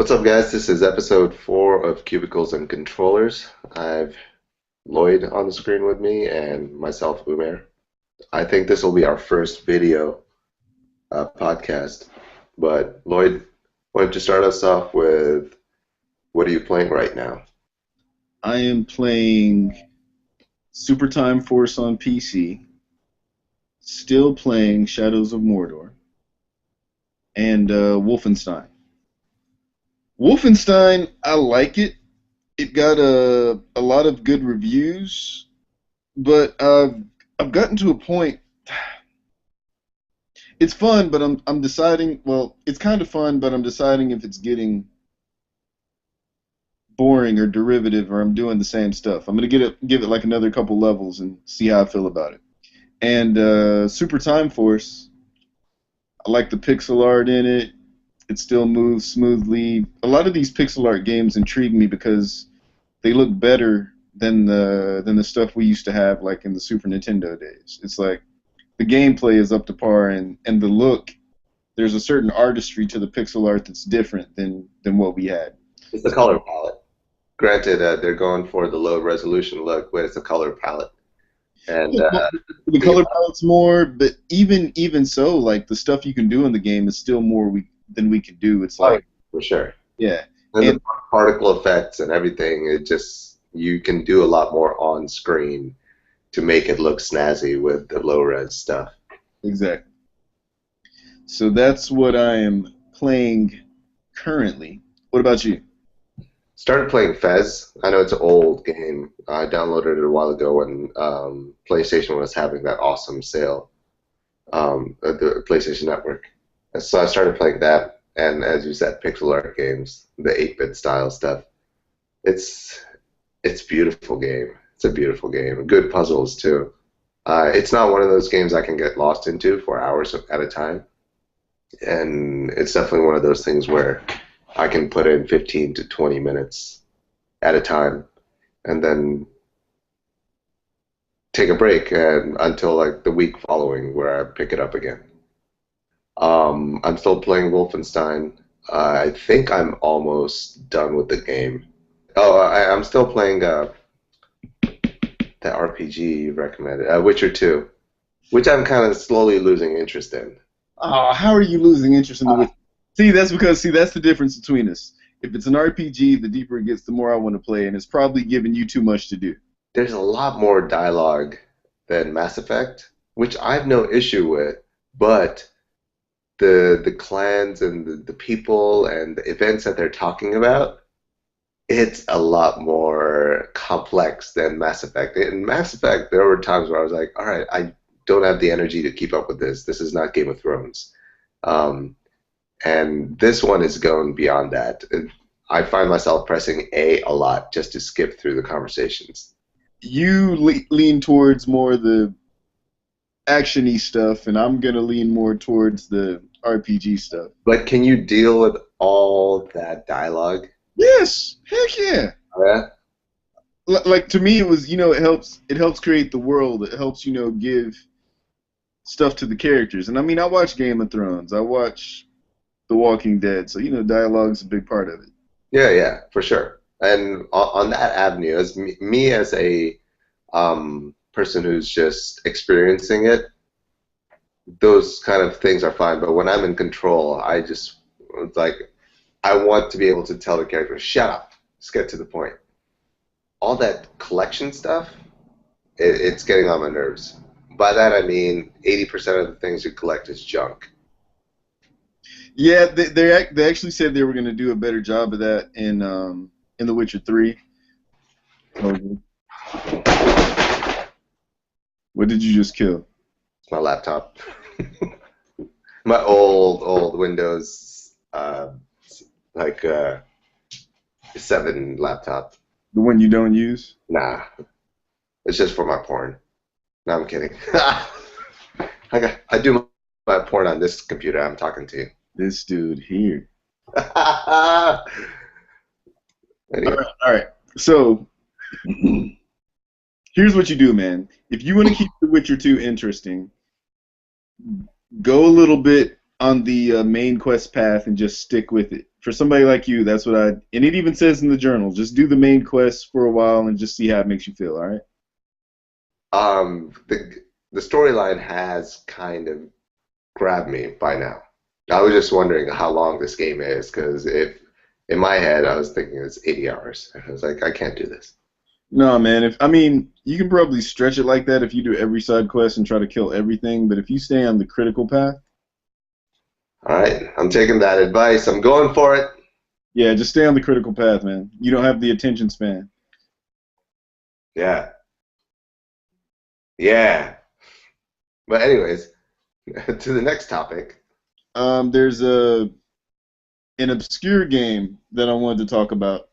What's up, guys? This is episode 4 of Cubicles and Controllers. I've Lloyd on the screen with me and myself, Umair. I think this will be our first video podcast. But Lloyd, why don't you start us off with what are you playing right now? I am playing Super Time Force on PC, still playing Shadows of Mordor, and Wolfenstein. Wolfenstein, I like it. It got a lot of good reviews, but I've gotten to a point. It's fun, but I'm deciding. Well, it's kind of fun, but I'm deciding if it's getting boring or derivative, or I'm doing the same stuff. I'm gonna give it like another couple levels and see how I feel about it. And Super Time Force, I like the pixel art in it. It still moves smoothly. A lot of these pixel art games intrigue me because they look better than the stuff we used to have, like in the Super Nintendo days. It's like the gameplay is up to par, and the look. There's a certain artistry to the pixel art that's different than what we had. It's the color palette. Granted, they're going for the low resolution look, but it's a color palette. And The color palette's more, but even so, like the stuff you can do in the game is still more than we can do. It's like, for sure. yeah, And and the particle effects and everything, you can do a lot more on screen to make it look snazzy with the low res stuff. exactly. So that's what I am playing currently. What about you? Started playing Fez. I know it's an old game. I downloaded it a while ago when PlayStation was having that awesome sale, at the PlayStation Network. And so I started playing that, and as you said, pixel art games, the 8-bit style stuff. It's it's a beautiful game. It's a beautiful game. Good puzzles too. It's not one of those games I can get lost into for hours at a time, and it's definitely one of those things where I can put in 15 to 20 minutes at a time, and then take a break and until like the week following where I pick it up again. I'm still playing Wolfenstein. I think I'm almost done with the game. Oh, I'm still playing that RPG you recommended, Witcher 2, which I'm kind of slowly losing interest in. Oh, how are you losing interest in the Witcher? See, that's the difference between us. If it's an RPG, the deeper it gets, the more I want to play, and it's probably giving you too much to do. There's a lot more dialogue than Mass Effect, which I have no issue with, but the clans and the people and the events that they're talking about, it's a lot more complex than Mass Effect. In Mass Effect, there were times where I was like, all right, I don't have the energy to keep up with this. This is not Game of Thrones. Um, and this one is going beyond that. I find myself pressing A lot just to skip through the conversations. You lean towards more the actiony stuff, and I'm gonna lean more towards the RPG stuff. But can you deal with all that dialogue? Yes, heck yeah. Yeah. Like to me, it was it helps create the world. It helps give stuff to the characters. And I mean, I watch Game of Thrones. I watch The Walking Dead. So dialogue's a big part of it. Yeah, yeah, for sure. And on that avenue, as me as a person who's just experiencing it, those kind of things are fine. But when I'm in control, it's like I want to be able to tell the character, "Shut up, just get to the point." All that collection stuff, it's getting on my nerves. By that I mean 80% of the things you collect is junk. Yeah, they actually said they were going to do a better job of that in The Witcher 3. Okay. What did you just kill? It's my laptop. My old Windows like 7 laptop. The one you don't use? Nah, it's just for my porn. No, I'm kidding. I do my porn on this computer I'm talking to you. This dude here. Anyway. All right. So here's what you do, man. If you want to keep The Witcher 2 interesting, go a little bit on the main quest path and just stick with it. For somebody like you, that's what I. And it even says in the journal, just do the main quest for a while and just see how it makes you feel. All right. The storyline has kind of grabbed me by now. I was just wondering how long this game is because if in my head I was thinking it's 80 hours. I was like, I can't do this. No, man. If I mean, you can probably stretch it like that if you do every side quest and try to kill everything. But if you stay on the critical path, All right, I'm taking that advice. I'm going for it. yeah, just stay on the critical path, man. You don't have the attention span. Yeah, yeah. But anyways, to the next topic. There's an obscure game that I wanted to talk about.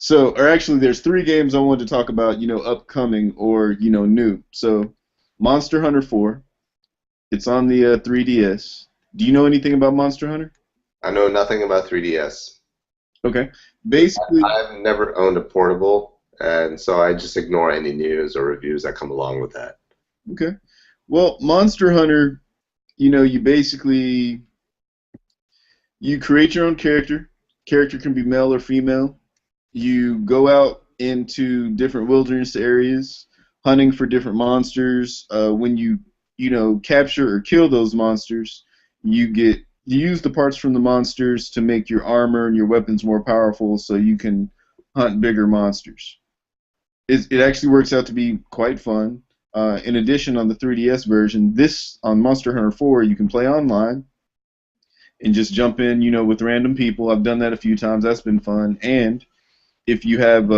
So, or actually, there's three games I wanted to talk about, upcoming or, new. So, Monster Hunter 4, it's on the 3DS. Do you know anything about Monster Hunter? I know nothing about 3DS. Okay. Basically, I've never owned a portable, and so I just ignore any news or reviews that come along with that. okay. Well, Monster Hunter, you basically you create your own character. Character can be male or female. You go out into different wilderness areas, hunting for different monsters. When you capture or kill those monsters, you use the parts from the monsters to make your armor and your weapons more powerful, so you can hunt bigger monsters. It actually works out to be quite fun. In addition, on the 3DS version, this on Monster Hunter 4, you can play online and just jump in, with random people. I've done that a few times. That's been fun. And if you have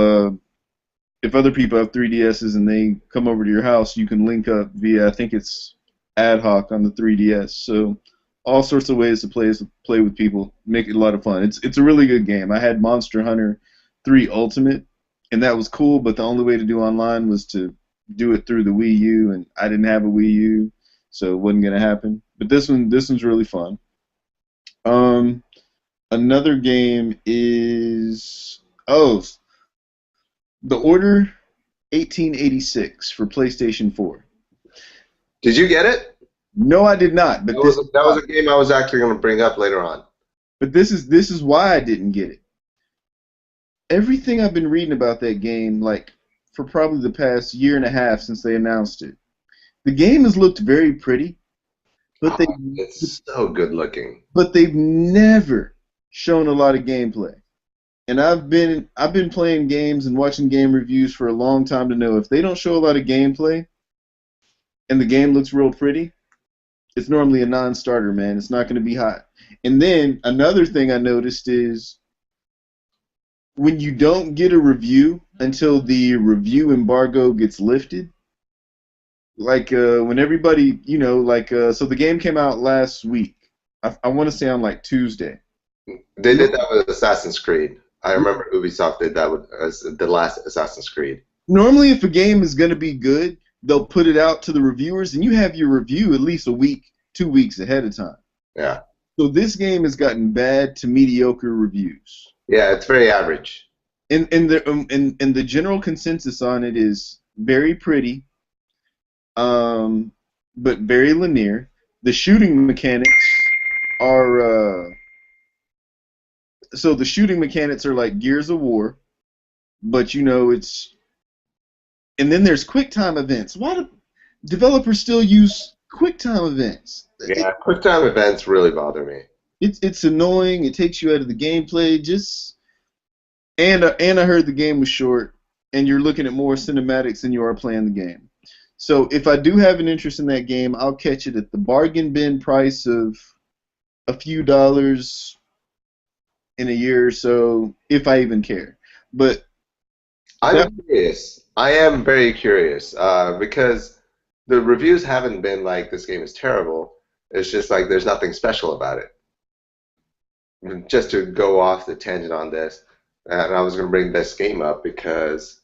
if other people have 3DSs and they come over to your house, you can link up via, I think it's ad hoc on the 3DS. So all sorts of ways to play with people, make it a lot of fun. It's a really good game. I had Monster Hunter 3 Ultimate, and that was cool, but the only way to do online was to do it through the Wii U, and I didn't have a Wii U, so it wasn't gonna happen. But this one's really fun. Um, Another game is The Order 1886 for PlayStation 4. Did you get it? No, I did not. But That was a game I was actually going to bring up later on. this is why I didn't get it. Everything I've been reading about that game, like for probably the past year and a half since they announced it, the game has looked very pretty, but Oh, it's so good looking. they've never shown a lot of gameplay. And I've been playing games and watching game reviews for a long time to know if they don't show a lot of gameplay and the game looks real pretty, it's normally a non-starter, man. It's not going to be hot. And then another thing I noticed is when you don't get a review until the review embargo gets lifted, like when everybody, so the game came out last week. I want to say on like Tuesday. They did that with Assassin's Creed. I remember Ubisoft did that with the last Assassin's Creed. Normally, if a game is going to be good, they'll put it out to the reviewers, and you have your review at least a week, 2 weeks ahead of time. Yeah. So this game has gotten bad to mediocre reviews. Yeah, it's very average. And the general consensus on it is very pretty, but very linear. The shooting mechanics are so the shooting mechanics are like Gears of War, but it's. And then there's QuickTime events. Why do developers still use QuickTime events? Yeah, QuickTime events really bother me. It's annoying. It takes you out of the gameplay. And I heard the game was short, and you're looking at more cinematics than you are playing the game. So if I do have an interest in that game, I'll catch it at the bargain bin price of a few dollars in a year or so, if I even care. But I'm curious. I am very curious because the reviews haven't been like this game is terrible. It's just like there's nothing special about it. Just to go off the tangent on this, and I was going to bring this game up because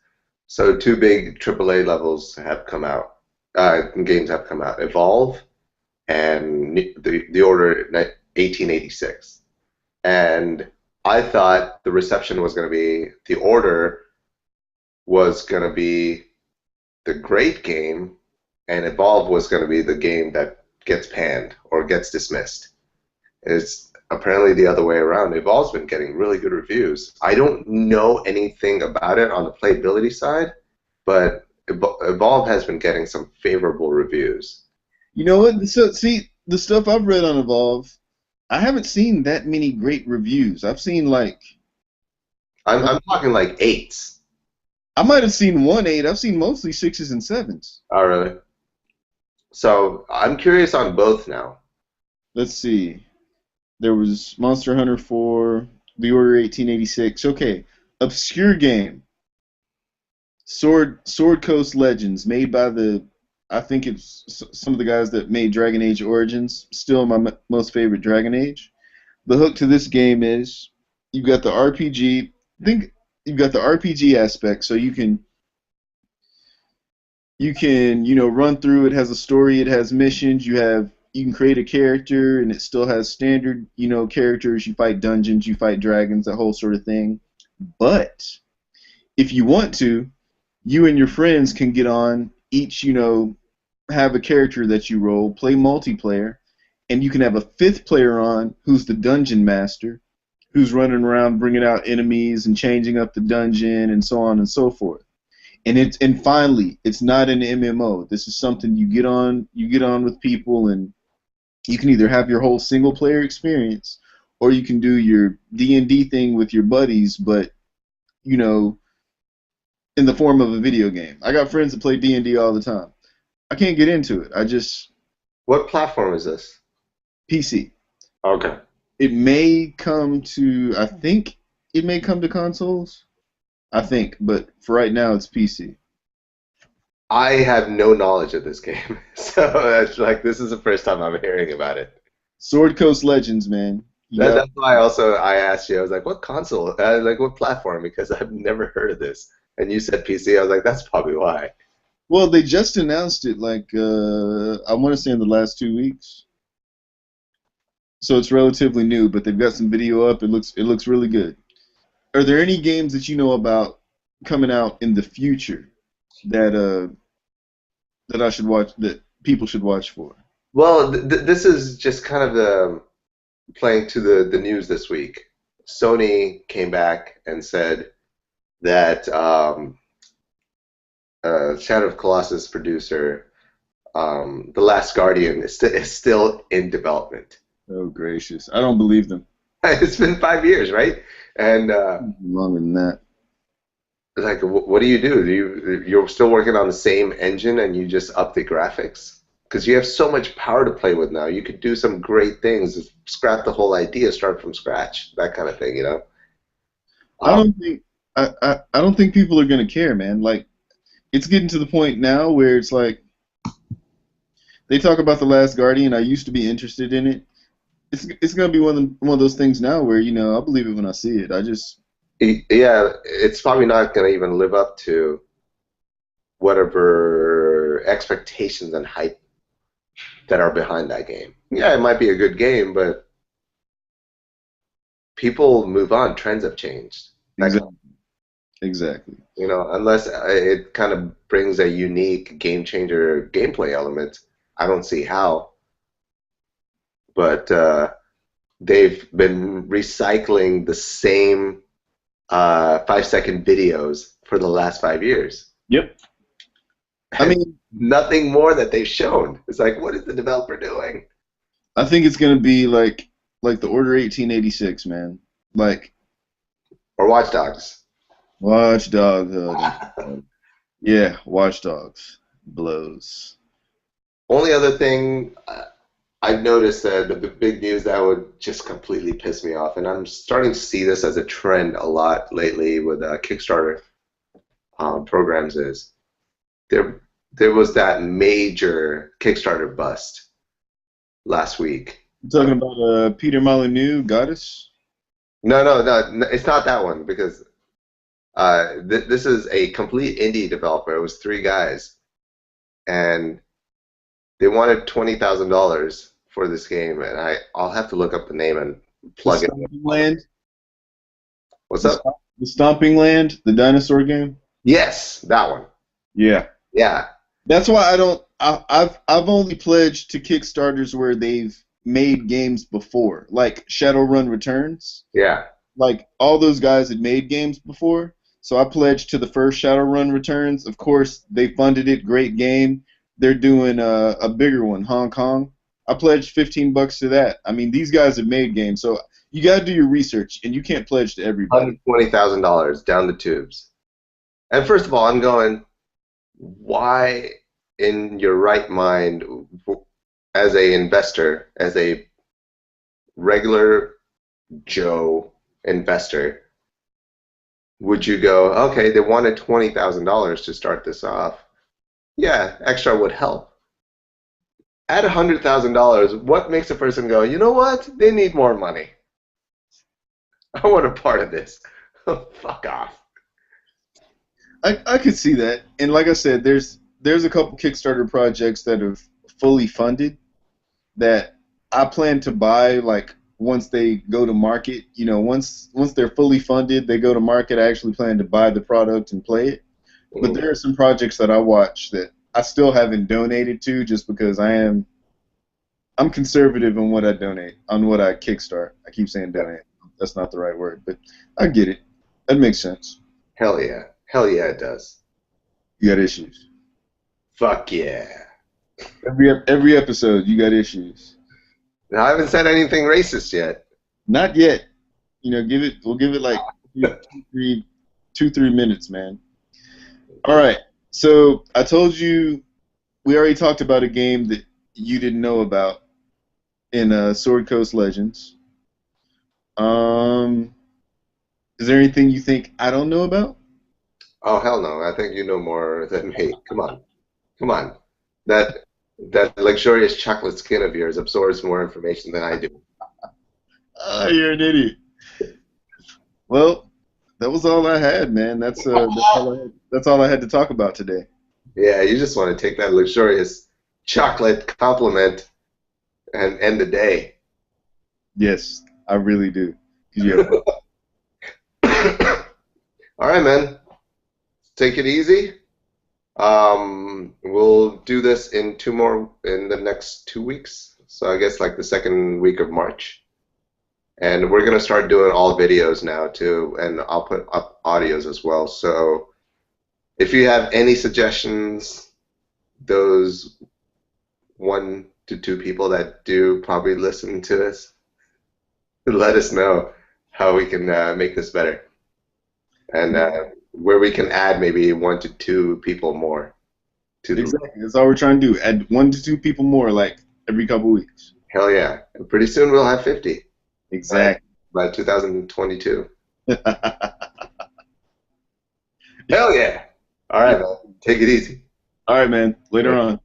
two big AAA levels have come out, games have come out, Evolve and the Order 1886. And I thought the reception was going to be the Order was going to be the great game, and Evolve was going to be the game that gets panned or gets dismissed. It's apparently the other way around. Evolve's been getting really good reviews. I don't know anything about it on the playability side, but Evolve has been getting some favorable reviews. You know what? So, see, the stuff I've read on Evolve, I haven't seen that many great reviews. I've seen I'm talking like eights. I might have seen 1.8. I've seen mostly 6s and 7s. Oh, really? So I'm curious on both now. Let's see. There was Monster Hunter 4, The Order 1886. Okay, obscure game. Sword Coast Legends, made by I think it's some of the guys that made Dragon Age Origins. Still my most favorite Dragon Age. The hook to this game is you've got the RPG. I think you've got the RPG aspect, so you can run through. It has a story, it has missions. You can create a character, and it still has standard characters. You fight dungeons, you fight dragons, that whole sort of thing. But if you want to, you and your friends can get on each, have a character that you roll, play multiplayer, and you can have a fifth player on who's the dungeon master, who's running around bringing out enemies and changing up the dungeon and so on and so forth. And finally, it's not an MMO. This is something you get on with people, and you can either have your whole single player experience, or you can do your D&D thing with your buddies, but you know in the form of a video game. I got friends that play D&D all the time. I can't get into it. I just What platform is this? PC. Okay. It may come to I think it may come to consoles. I think, but for right now it's PC. I have no knowledge of this game, so it's like this is the first time I'm hearing about it. Sword Coast Legends, man. That's why I asked you. I was like, what console? Like what platform? Because I've never heard of this. And you said PC. I was like, that's probably why. Well, they just announced it I want to say in the last 2 weeks. So it's relatively new, but they've got some video up. It looks really good. Are there any games that you know about coming out in the future that that I should watch that people should watch for? Well, this is just kind of the playing to the news this week. Sony came back and said that Shadow of Colossus producer, The Last Guardian, is still in development. Oh gracious, I don't believe them. It's been 5 years, right? And Longer than that. like, what do? You're still working on the same engine and you just up the graphics? Because you have so much power to play with now. You could do some great things. Scrap the whole idea, start from scratch, that kind of thing, I Um, don't think I don't think people are gonna care, man. Like it's getting to the point now where it's like they talk about The Last Guardian. I used to be interested in it. It's gonna be one of those things now where I'll believe it when I see it. yeah, it's probably not going to even live up to whatever expectations and hype that are behind that game. Yeah, it might be a good game, but people move on. Trends have changed. Exactly. Exactly. Unless it kind of brings a unique game changer gameplay element, I don't see how. But they've been recycling the same 5-second videos for the last 5 years. Yep. I mean, Nothing more that they've shown. It's like, what is the developer doing? I think it's gonna be like the Order 1886, man. Like Or Watch Dogs. Watch Dogs. Yeah, Watch Dogs blows. Only other thing I've noticed that the big news that would just completely piss me off, and I'm starting to see this as a trend a lot lately with Kickstarter programs, is there was that major Kickstarter bust last week. You talking about Peter Molyneux, Goddess? No, it's not that one because this is a complete indie developer. It was three guys, and they wanted $20,000 for this game, and I'll have to look up the name and plug it. Stomping Land. What's up? The Stomping Land, the dinosaur game. Yes, that one. Yeah. Yeah. That's why I don't. I've only pledged to Kickstarters where they've made games before, like Shadowrun Returns. Yeah. Like all those guys had made games before. So I pledged to the first Shadowrun Returns. Of course, they funded it. Great game. They're doing a bigger one, Hong Kong. I pledged $15 to that. I mean, these guys have made games, so you got to do your research, and you can't pledge to everybody. $120,000 down the tubes. And first of all, I'm going, why in your right mind, as a investor, as a regular Joe investor, would you go, okay, they wanted $20,000 to start this off. Yeah, extra would help. At $100,000, what makes a person go, you know what? They need more money. I want a part of this. Fuck off. I could see that, and like I said, there's a couple Kickstarter projects that are fully funded that I plan to buy like once they go to market. You know, once they're fully funded, they go to market. I actually plan to buy the product and play it. But there are some projects that I watch that I still haven't donated to just because I'm conservative on what I donate, on what I kickstart. I keep saying donate. That's not the right word, but I get it. That makes sense. Hell yeah. Hell yeah, it does. You got issues. Fuck yeah. Every episode, you got issues. Now, I haven't said anything racist yet. Not yet. You know, we'll give it like 2-3 minutes, man. All right. So I told you we already talked about a game that you didn't know about in Sword Coast Legends. Is there anything you think I don't know about? Oh, hell no. I think you know more than me. Come on. Come on. That luxurious chocolate skin of yours absorbs more information than I do. Oh, you're an idiot. Well, that was all I had, man. That's all I had to talk about today. Yeah, you just want to take that luxurious chocolate compliment and end the day. Yes, I really do. Yeah. All right, man. Take it easy. We'll do this in the next 2 weeks. So I guess like the second week of March. And we're gonna start doing all videos now too, and I'll put up audios as well. So if you have any suggestions, those 1 to 2 people that do probably listen to us, let us know how we can make this better, and where we can add maybe 1 to 2 people more to the. Exactly. That's all we're trying to do. Add 1 to 2 people more, like every couple weeks. Hell yeah! And pretty soon we'll have 50. Exactly. By 2022. All Hell yeah! All right, man. Take it easy. right, man. Later on.